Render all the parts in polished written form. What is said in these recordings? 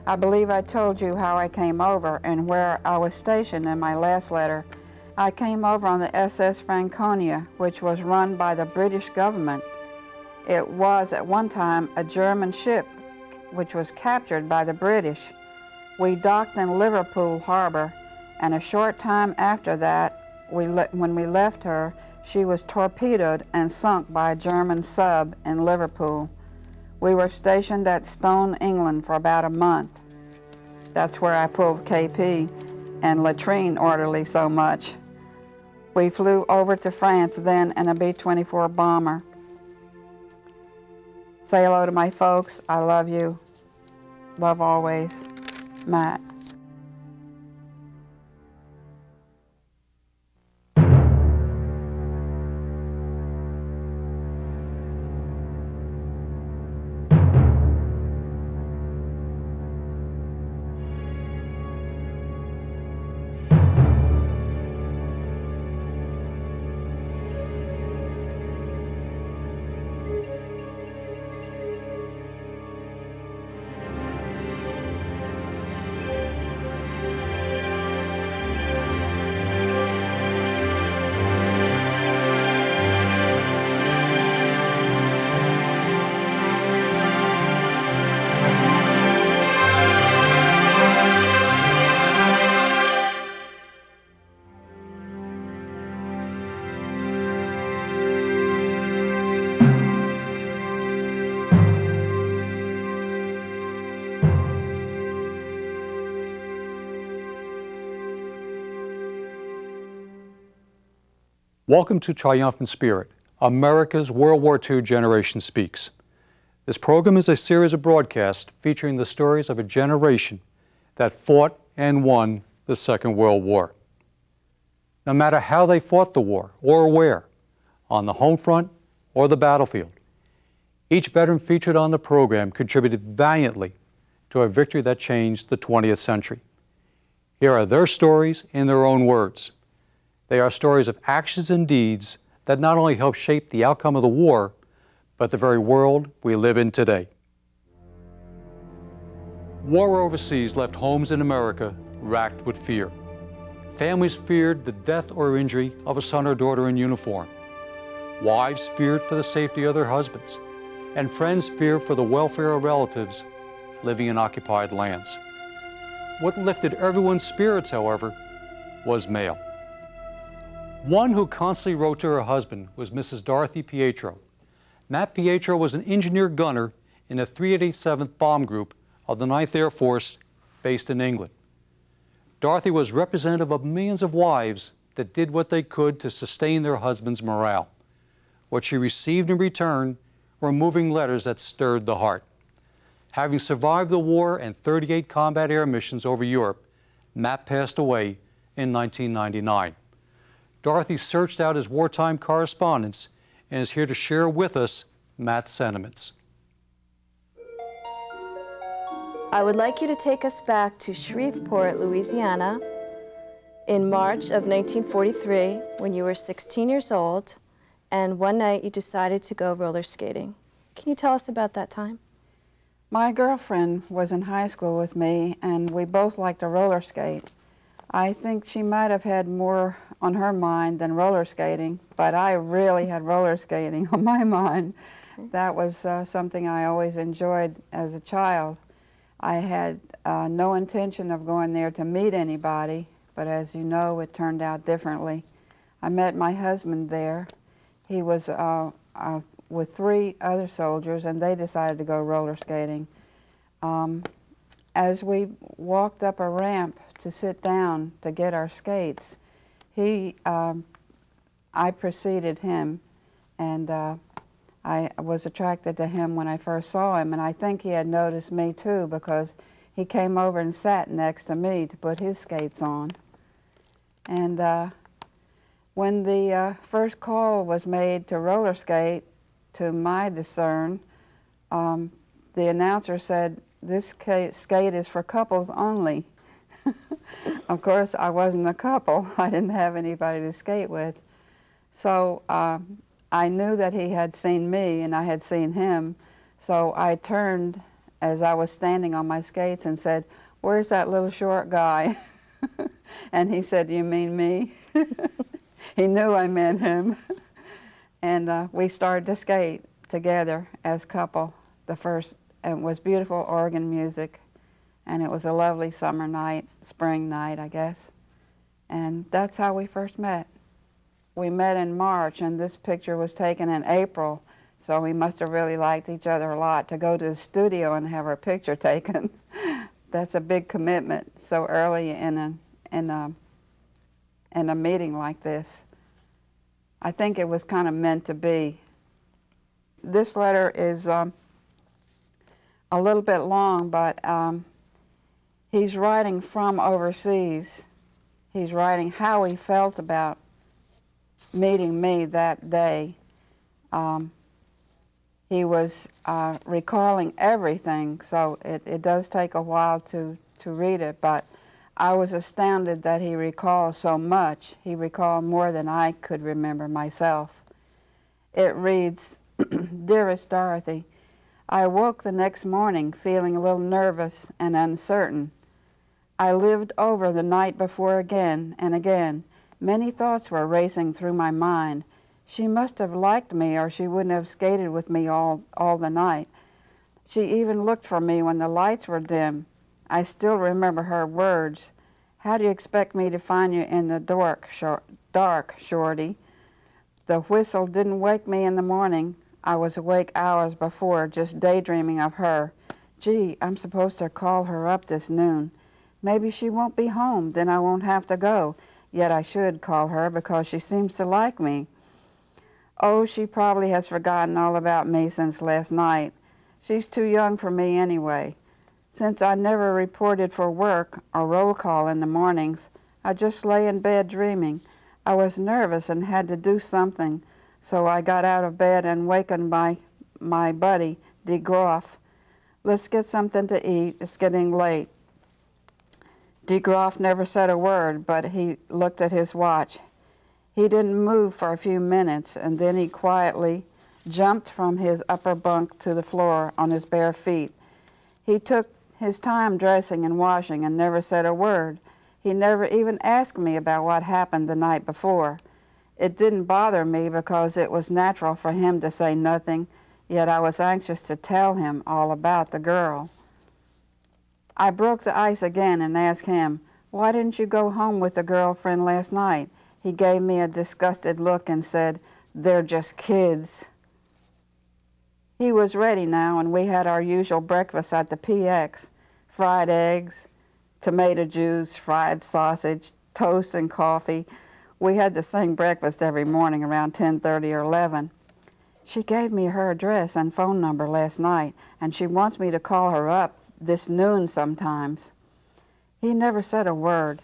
I believe I told you how I came over and where I was stationed in my last letter. I came over on the SS Franconia, which was run by the British government. It was at one time a German ship which was captured by the British. We docked in Liverpool Harbor, and a short time after that, when we left her, she was torpedoed and sunk by a German sub in Liverpool. We were stationed at Stone, England for about a month. That's where I pulled KP and latrine orderly so much. We flew over to France then in a B-24 bomber. Say hello to my folks. I love you. Love always. Matt. Welcome to Triumphant Spirit, America's World War II Generation Speaks. This program is a series of broadcasts featuring the stories of a generation that fought and won the Second World War. No matter how they fought the war or where, on the home front or the battlefield, each veteran featured on the program contributed valiantly to a victory that changed the 20th century. Here are their stories in their own words. They are stories of actions and deeds that not only helped shape the outcome of the war, but the very world we live in today. War overseas left homes in America racked with fear. Families feared the death or injury of a son or daughter in uniform. Wives feared for the safety of their husbands, and friends feared for the welfare of relatives living in occupied lands. What lifted everyone's spirits, however, was mail. One who constantly wrote to her husband was Mrs. Dorothy Pietro. Matt Pietro was an engineer gunner in the 387th Bomb Group of the 9th Air Force based in England. Dorothy was representative of millions of wives that did what they could to sustain their husband's morale. What she received in return were moving letters that stirred the heart. Having survived the war and 38 combat air missions over Europe, Matt passed away in 1999. Dorothy searched out his wartime correspondence and is here to share with us Matt's sentiments. I would like you to take us back to Shreveport, Louisiana, in March of 1943, when you were 16 years old, and one night you decided to go roller skating. Can you tell us about that time? My girlfriend was in high school with me, and we both liked to roller skate. I think she might have had more on her mind than roller skating, but I really had roller skating on my mind. That was something I always enjoyed as a child. I had no intention of going there to meet anybody, but as you know, it turned out differently. I met my husband there. He was with 3 other soldiers, and they decided to go roller skating. As we walked up a ramp to sit down to get our skates, I preceded him, and I was attracted to him when I first saw him, and I think he had noticed me too, because he came over and sat next to me to put his skates on. And when the first call was made to roller skate, to my discern, the announcer said, "This skate is for couples only." Of course, I wasn't a couple. I didn't have anybody to skate with. So I knew that he had seen me and I had seen him, so I turned as I was standing on my skates and said, "Where's that little short guy?" And he said, "You mean me?" He knew I meant him. And we started to skate together as a couple. And it was beautiful organ music, and it was a lovely summer night, spring night, I guess. And that's how we first met. We met in March, and this picture was taken in April, so we must have really liked each other a lot to go to the studio and have our picture taken. That's a big commitment so early in a meeting like this. I think it was kind of meant to be. This letter is a little bit long, but he's writing from overseas. He's writing how he felt about meeting me that day. He was recalling everything, so it does take a while to read it, but I was astounded that he recalled so much. He recalled more than I could remember myself. It reads, "Dearest Dorothy, I awoke the next morning feeling a little nervous and uncertain. I lived over the night before again and again. Many thoughts were racing through my mind. She must have liked me or she wouldn't have skated with me all the night. She even looked for me when the lights were dim. I still remember her words. How do you expect me to find you in the dark, Shorty? The whistle didn't wake me in the morning. I was awake hours before, just daydreaming of her. Gee, I'm supposed to call her up this noon. Maybe she won't be home, then I won't have to go. Yet I should call her because she seems to like me. Oh, she probably has forgotten all about me since last night. She's too young for me anyway. Since I never reported for work or roll call in the mornings, I just lay in bed dreaming. I was nervous and had to do something, so I got out of bed and wakened my buddy, De Groff. Let's get something to eat. It's getting late. De Groff never said a word, but he looked at his watch. He didn't move for a few minutes, and then he quietly jumped from his upper bunk to the floor on his bare feet. He took his time dressing and washing and never said a word. He never even asked me about what happened the night before. It didn't bother me because it was natural for him to say nothing, yet I was anxious to tell him all about the girl. I broke the ice again and asked him, "Why didn't you go home with the girlfriend last night?" He gave me a disgusted look and said, "They're just kids." He was ready now, and we had our usual breakfast at the PX. Fried eggs, tomato juice, fried sausage, toast and coffee. We had the same breakfast every morning around 10:30 or 11. She gave me her address and phone number last night, and she wants me to call her up this noon sometimes. He never said a word.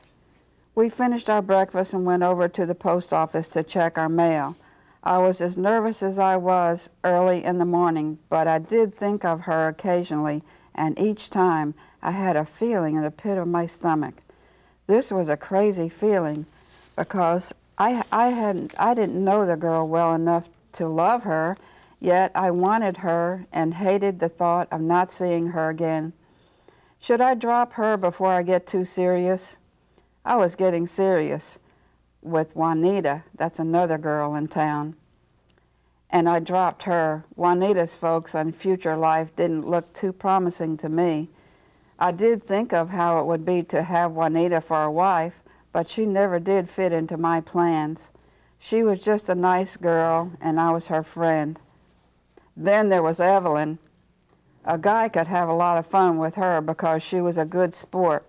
We finished our breakfast and went over to the post office to check our mail. I was as nervous as I was early in the morning, but I did think of her occasionally, and each time I had a feeling in the pit of my stomach. This was a crazy feeling because I didn't know the girl well enough to love her, yet I wanted her and hated the thought of not seeing her again. Should I drop her before I get too serious? I was getting serious with Juanita, that's another girl in town, and I dropped her. Juanita's folks on future life didn't look too promising to me. I did think of how it would be to have Juanita for a wife, but she never did fit into my plans. She was just a nice girl, and I was her friend. Then there was Evelyn. A guy could have a lot of fun with her because she was a good sport.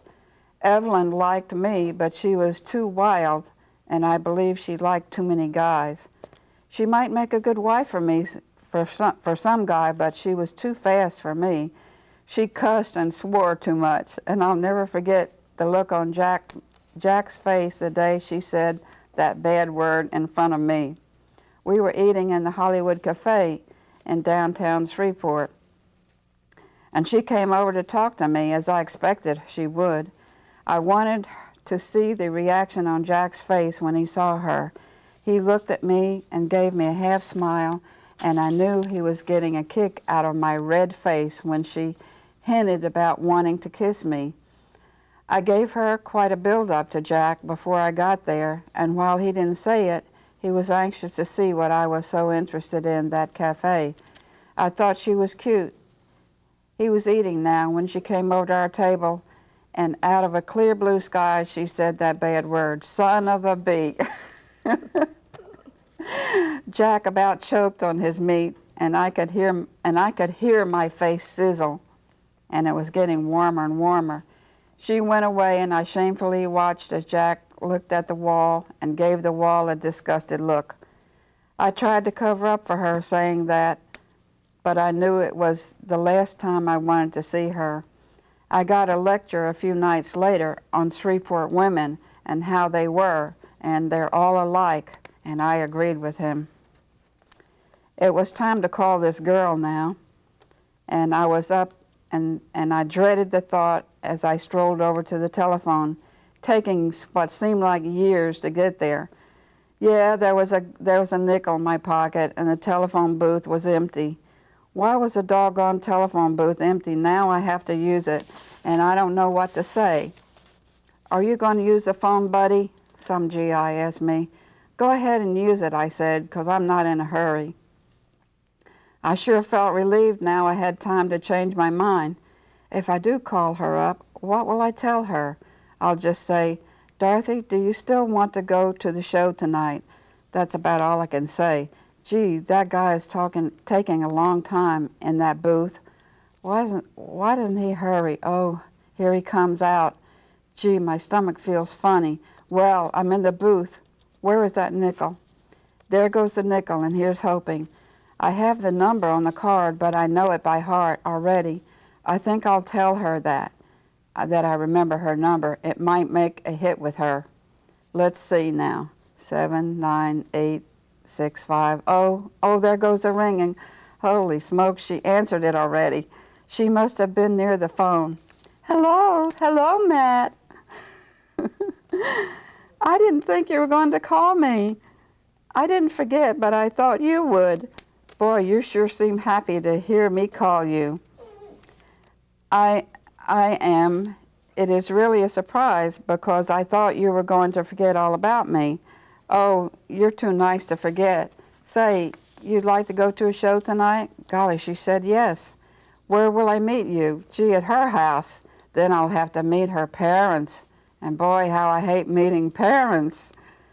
Evelyn liked me, but she was too wild, and I believe she liked too many guys. She might make a good wife for me, for some guy, but she was too fast for me. She cussed and swore too much, and I'll never forget the look on Jack's face the day she said that bad word in front of me. We were eating in the Hollywood Cafe in downtown Shreveport, and she came over to talk to me as I expected she would. I wanted to see the reaction on Jack's face when he saw her. He looked at me and gave me a half smile, and I knew he was getting a kick out of my red face when she hinted about wanting to kiss me. I gave her quite a build-up to Jack before I got there, and while he didn't say it, he was anxious to see what I was so interested in that cafe. I thought she was cute. He was eating now when she came over to our table, and out of a clear blue sky, she said that bad word, son of a bee. Jack about choked on his meat, and I could hear my face sizzle, and it was getting warmer and warmer. She went away, and I shamefully watched as Jack looked at the wall and gave the wall a disgusted look. I tried to cover up for her, saying that, but I knew it was the last time I wanted to see her. I got a lecture a few nights later on Shreveport women and how they were, and they're all alike, and I agreed with him. It was time to call this girl now, and I was up, and I dreaded the thought as I strolled over to the telephone, taking what seemed like years to get there. Yeah, there was a nickel in my pocket, and the telephone booth was empty. Why was the doggone telephone booth empty? Now I have to use it, and I don't know what to say. Are you going to use the phone, buddy? Some GI asked me. Go ahead and use it, I said, because I'm not in a hurry. I sure felt relieved now I had time to change my mind. If I do call her up, what will I tell her? I'll just say, Dorothy, do you still want to go to the show tonight? That's about all I can say. Gee, that guy is taking a long time in that booth. Why doesn't he hurry? Oh, here he comes out. Gee, my stomach feels funny. Well, I'm in the booth. Where is that nickel? There goes the nickel, and here's hoping. I have the number on the card, but I know it by heart already. I think I'll tell her that I remember her number. It might make a hit with her. Let's see now. 79865. Oh, there goes the ringing. Holy smoke, she answered it already. She must have been near the phone. Hello, Matt. I didn't think you were going to call me. I didn't forget, but I thought you would. Boy, you sure seem happy to hear me call you. I am. It is really a surprise because I thought you were going to forget all about me. Oh, you're too nice to forget. Say, you'd like to go to a show tonight? Golly, she said yes. Where will I meet you? Gee, at her house. Then I'll have to meet her parents. And boy, how I hate meeting parents.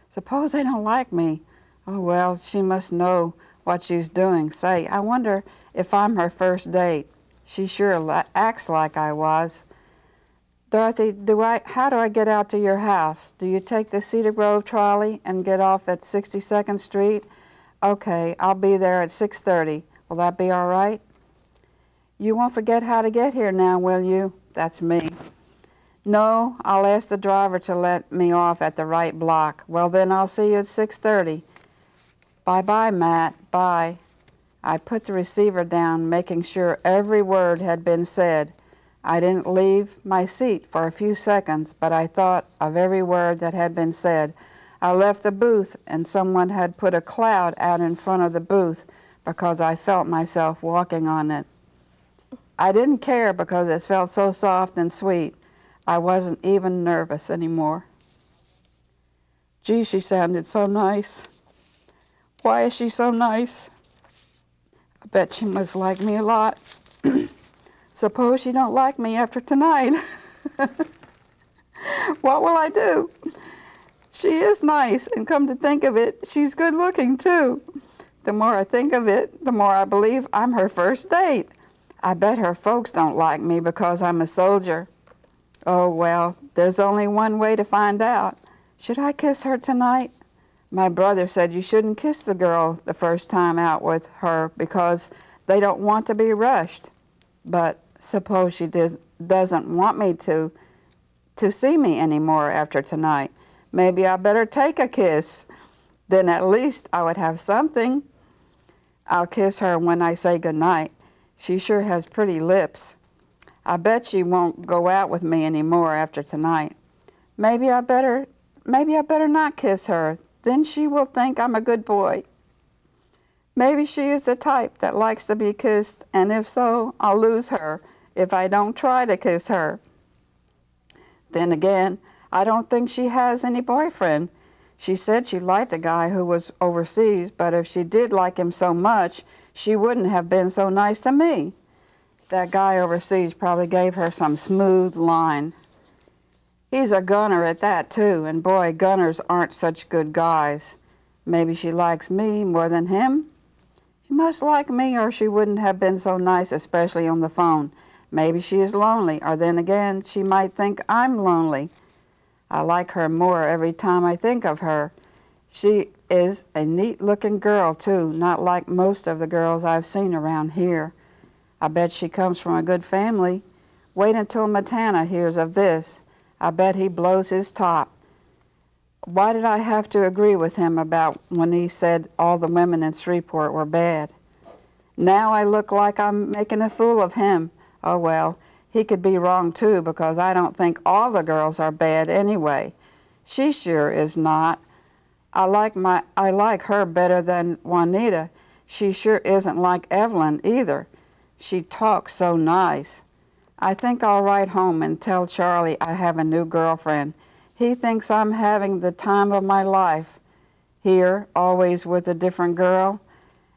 Suppose they don't like me. Oh, well, she must know what she's doing. Say, I wonder if I'm her first date. She sure acts like I was. Dorothy, how do I get out to your house? Do you take the Cedar Grove trolley and get off at 62nd Street? Okay, I'll be there at 6:30. Will that be all right? You won't forget how to get here now, will you? That's me. No, I'll ask the driver to let me off at the right block. Well, then I'll see you at 6:30. Bye-bye, Matt. Bye. I put the receiver down, making sure every word had been said. I didn't leave my seat for a few seconds, but I thought of every word that had been said. I left the booth, and someone had put a cloud out in front of the booth because I felt myself walking on it. I didn't care because it felt so soft and sweet. I wasn't even nervous anymore. Gee, she sounded so nice. Why is she so nice? I bet she must like me a lot. Suppose she don't like me after tonight. What will I do? She is nice, and come to think of it, she's good looking too. The more I think of it, the more I believe I'm her first date. I bet her folks don't like me because I'm a soldier. Oh, well, there's only one way to find out. Should I kiss her tonight? My brother said you shouldn't kiss the girl the first time out with her because they don't want to be rushed. But suppose she doesn't want me to see me anymore after tonight. Maybe I better take a kiss. Then at least I would have something. I'll kiss her when I say goodnight. She sure has pretty lips. I bet she won't go out with me anymore after tonight. Maybe I better not kiss her. Then she will think I'm a good boy. Maybe she is the type that likes to be kissed, and if so, I'll lose her if I don't try to kiss her. Then again, I don't think she has any boyfriend. She said she liked a guy who was overseas, but if she did like him so much, she wouldn't have been so nice to me. That guy overseas probably gave her some smooth line. He's a gunner at that, too, and boy, gunners aren't such good guys. Maybe she likes me more than him? She must like me or she wouldn't have been so nice, especially on the phone. Maybe she is lonely, or then again, she might think I'm lonely. I like her more every time I think of her. She is a neat-looking girl, too, not like most of the girls I've seen around here. I bet she comes from a good family. Wait until Matana hears of this. I bet he blows his top. Why did I have to agree with him about when he said all the women in Shreveport were bad? Now I look like I'm making a fool of him. Oh well, he could be wrong too, because I don't think all the girls are bad anyway. She sure is not. I like her better than Juanita. She sure isn't like Evelyn either. She talks so nice. I think I'll write home and tell Charlie I have a new girlfriend. He thinks I'm having the time of my life. Here, always with a different girl.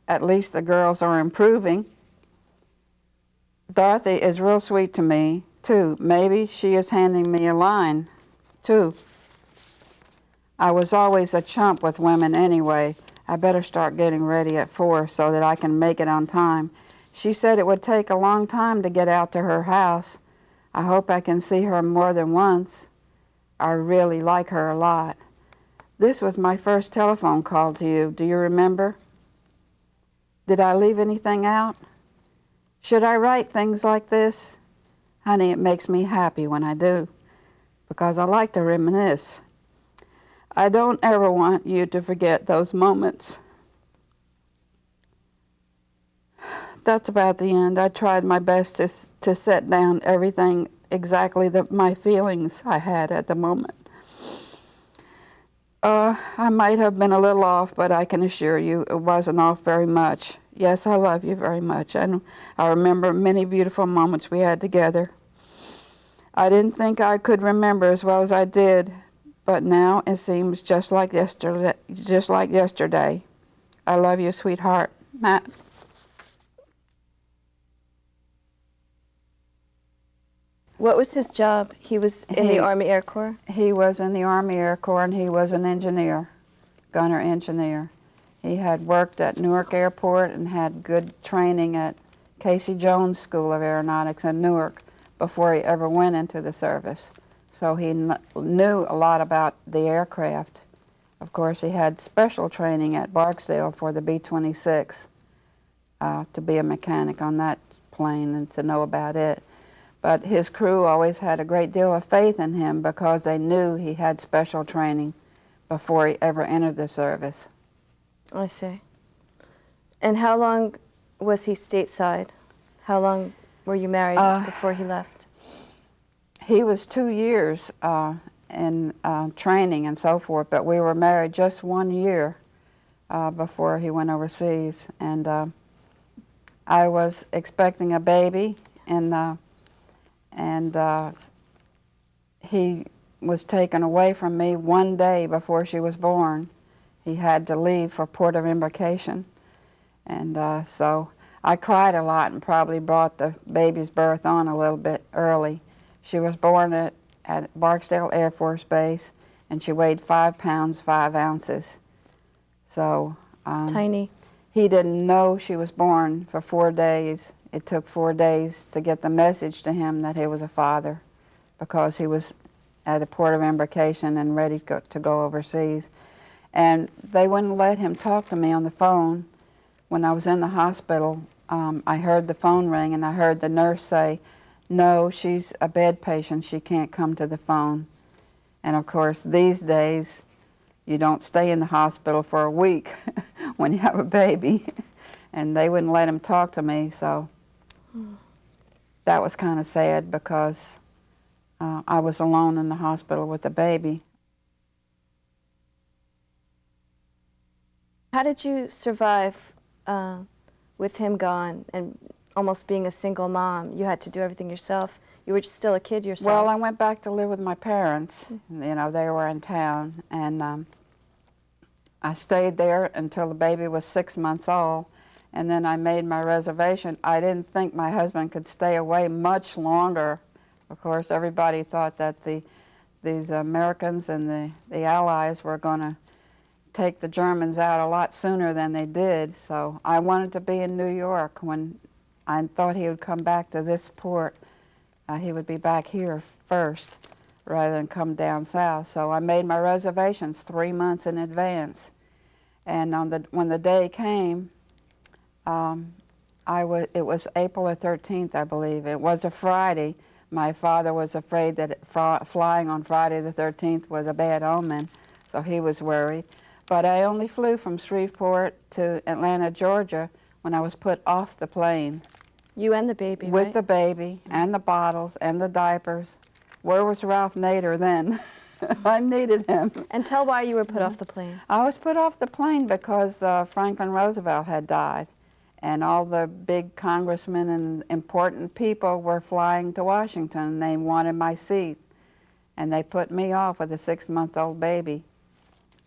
At least the girls are improving. Dorothy is real sweet to me, too. Maybe she is handing me a line, too. I was always a chump with women anyway. I better start getting ready at 4 so that I can make it on time. She said it would take a long time to get out to her house. I hope I can see her more than once. I really like her a lot. This was my first telephone call to you. Do you remember? Did I leave anything out? Should I write things like this? Honey, it makes me happy when I do, because I like to reminisce. I don't ever want you to forget those moments. That's about the end. I tried my best to set down everything exactly my feelings I had at the moment. I might have been a little off, but I can assure you it wasn't off very much. Yes, I love you very much, and I remember many beautiful moments we had together. I didn't think I could remember as well as I did, but now it seems just like yesterday. I love you, sweetheart. Matt. What was his job? He was in the Army Air Corps? He was in the Army Air Corps, and he was an engineer, gunner engineer. He had worked at Newark Airport and had good training at Casey Jones School of Aeronautics in Newark before he ever went into the service. So he knew a lot about the aircraft. Of course, he had special training at Barksdale for the B-26 to be a mechanic on that plane and to know about it. But his crew always had a great deal of faith in him because they knew he had special training before he ever entered the service. I see. And how long was he stateside? How long were you married before he left? He was 2 years in training and so forth, but we were married just 1 year before he went overseas. And I was expecting a baby, and he was taken away from me 1 day before she was born. He had to leave for port of embarkation. And so I cried a lot and probably brought the baby's birth on a little bit early. She was born at Barksdale Air Force Base, and she weighed 5 pounds, 5 ounces. So tiny. He didn't know she was born for 4 days. It took 4 days to get the message to him that he was a father, because he was at a port of embarkation and ready to go overseas. And they wouldn't let him talk to me on the phone. When I was in the hospital, I heard the phone ring, and I heard the nurse say, "No, she's a bed patient. She can't come to the phone." And of course, these days, you don't stay in the hospital for a week when you have a baby. And they wouldn't let him talk to me, so that was kind of sad, because I was alone in the hospital with the baby. How did you survive with him gone and almost being a single mom. You had to do everything yourself. You were still a kid yourself. Well, I went back to live with my parents. You know, they were in town, and I stayed there until the baby was 6 months old, and then I made my reservation. I didn't think my husband could stay away much longer. Of course, everybody thought that these Americans and the Allies were going to take the Germans out a lot sooner than they did, so I wanted to be in New York. When I thought he would come back to this port, he would be back here first rather than come down south. So I made my reservations 3 months in advance. And when the day came, it was April the 13th, I believe. It was a Friday. My father was afraid that flying on Friday the 13th was a bad omen, so he was worried. But I only flew from Shreveport to Atlanta, Georgia, when I was put off the plane. You and the baby, With right? the baby, and the bottles, and the diapers. Where was Ralph Nader then? I needed him. And tell why you were put off the plane. I was put off the plane because Franklin Roosevelt had died, and all the big congressmen and important people were flying to Washington. They wanted my seat, and they put me off with a 6-month-old baby.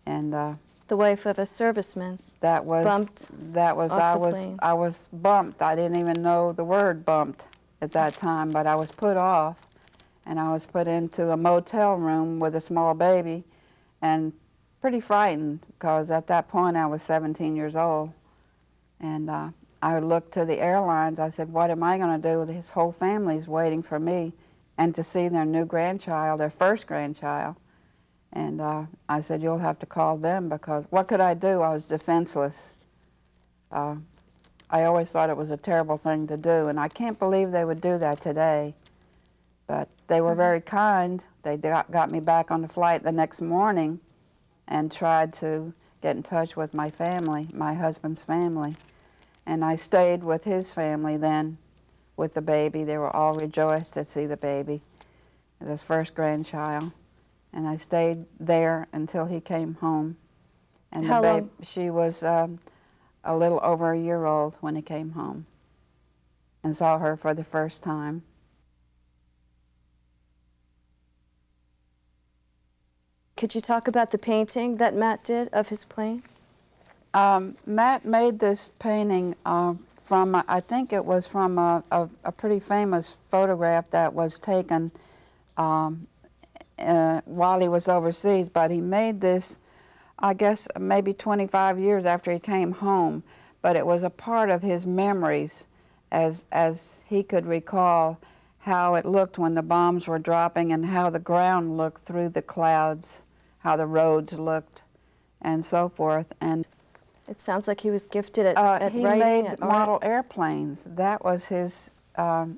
And the wife of a serviceman. That was bumped off the plane. I was bumped. I didn't even know the word bumped at that time, but I was put off, and I was put into a motel room with a small baby, and pretty frightened because at that point I was 17 years old, and I looked to the airlines. I said, "What am I going to do? His whole family's waiting for me, and to see their new grandchild, their first grandchild." And I said, "You'll have to call them," because what could I do? I was defenseless. I always thought it was a terrible thing to do, and I can't believe they would do that today. But they were very kind. They got me back on the flight the next morning and tried to get in touch with my family, my husband's family. And I stayed with his family then with the baby. They were all rejoiced to see the baby, his first grandchild. And I stayed there until he came home. And How long? She was a little over a year old when he came home, and saw her for the first time. Could you talk about the painting that Matt did of his plane? Matt made this painting from, I think it was from a pretty famous photograph that was taken while he was overseas, but he made this, I guess, maybe 25 years after he came home, but it was a part of his memories as he could recall how it looked when the bombs were dropping and how the ground looked through the clouds, how the roads looked, and so forth. And it sounds like he was gifted at he writing. made model airplanes. That was his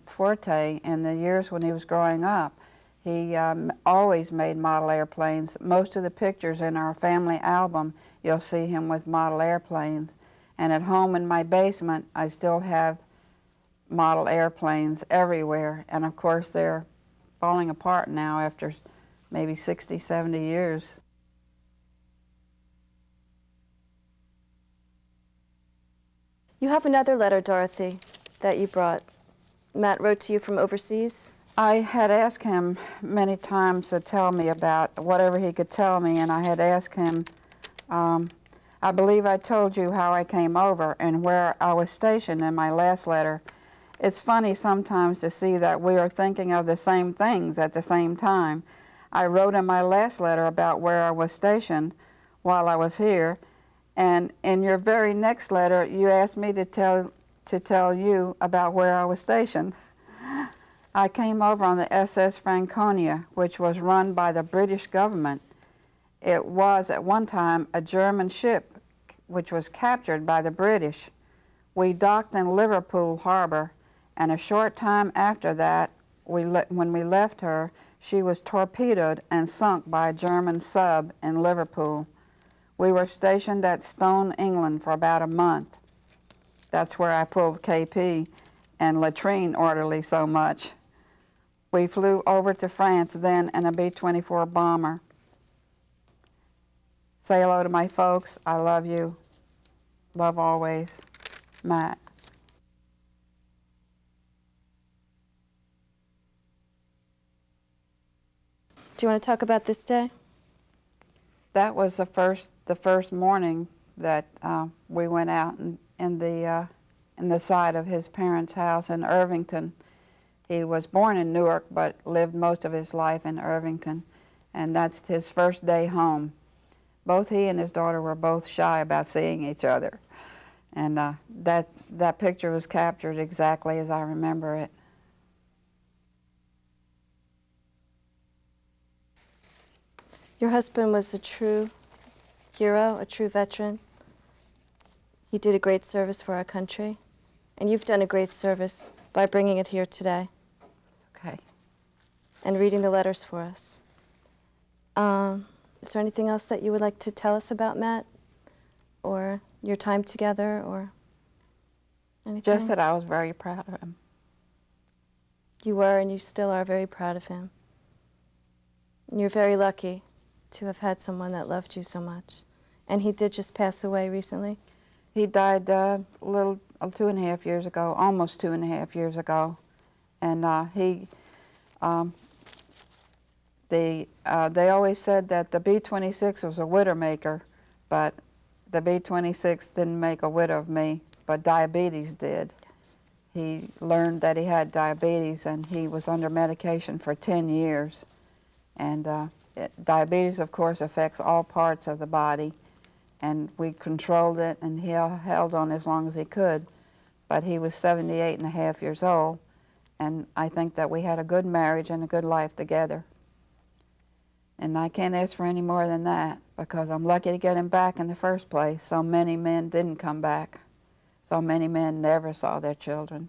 forte in the years when he was growing up. He always made model airplanes. Most of the pictures in our family album, you'll see him with model airplanes. And at home in my basement, I still have model airplanes everywhere. And of course, they're falling apart now after maybe 60, 70 years. You have another letter, Dorothy, that you brought. Matt wrote to you from overseas. I had asked him many times to tell me about whatever he could tell me, and I had asked him, I believe I told you how I came over and where I was stationed in my last letter. It's funny sometimes to see that we are thinking of the same things at the same time. I wrote in my last letter about where I was stationed while I was here, and in your very next letter, you asked me to tell you about where I was stationed. I came over on the SS Franconia, which was run by the British government. It was at one time a German ship which was captured by the British. We docked in Liverpool harbor, and a short time after that, when we left her, she was torpedoed and sunk by a German sub in Liverpool. We were stationed at Stone, England for about a month. That's where I pulled KP and latrine orderly so much. We flew over to France then in a B-24 bomber. Say hello to my folks. I love you. Love always. Matt. Do you want to talk about this day? That was the first morning that we went out in the side of his parents' house in Irvington. He was born in Newark, but lived most of his life in Irvington, and that's his first day home. Both he and his daughter were both shy about seeing each other, and that picture was captured exactly as I remember it. Your husband was a true hero, a true veteran. He did a great service for our country, and you've done a great service by bringing it here today. Okay. And reading the letters for us. Is there anything else that you would like to tell us about Matt, or your time together, or anything? Just that I was very proud of him. You were, and you still are very proud of him. And you're very lucky to have had someone that loved you so much. And he did just pass away recently. He died a little 2.5 years ago, almost 2.5 years ago, and they always said that the B-26 was a widowmaker, but the B-26 didn't make a widow of me, but diabetes did. Yes. He learned that he had diabetes, and he was under medication for 10 years. And diabetes, of course, affects all parts of the body, and we controlled it, and he held on as long as he could. But he was 78.5 years old, and I think that we had a good marriage and a good life together. And I can't ask for any more than that, because I'm lucky to get him back in the first place. So many men didn't come back. So many men never saw their children.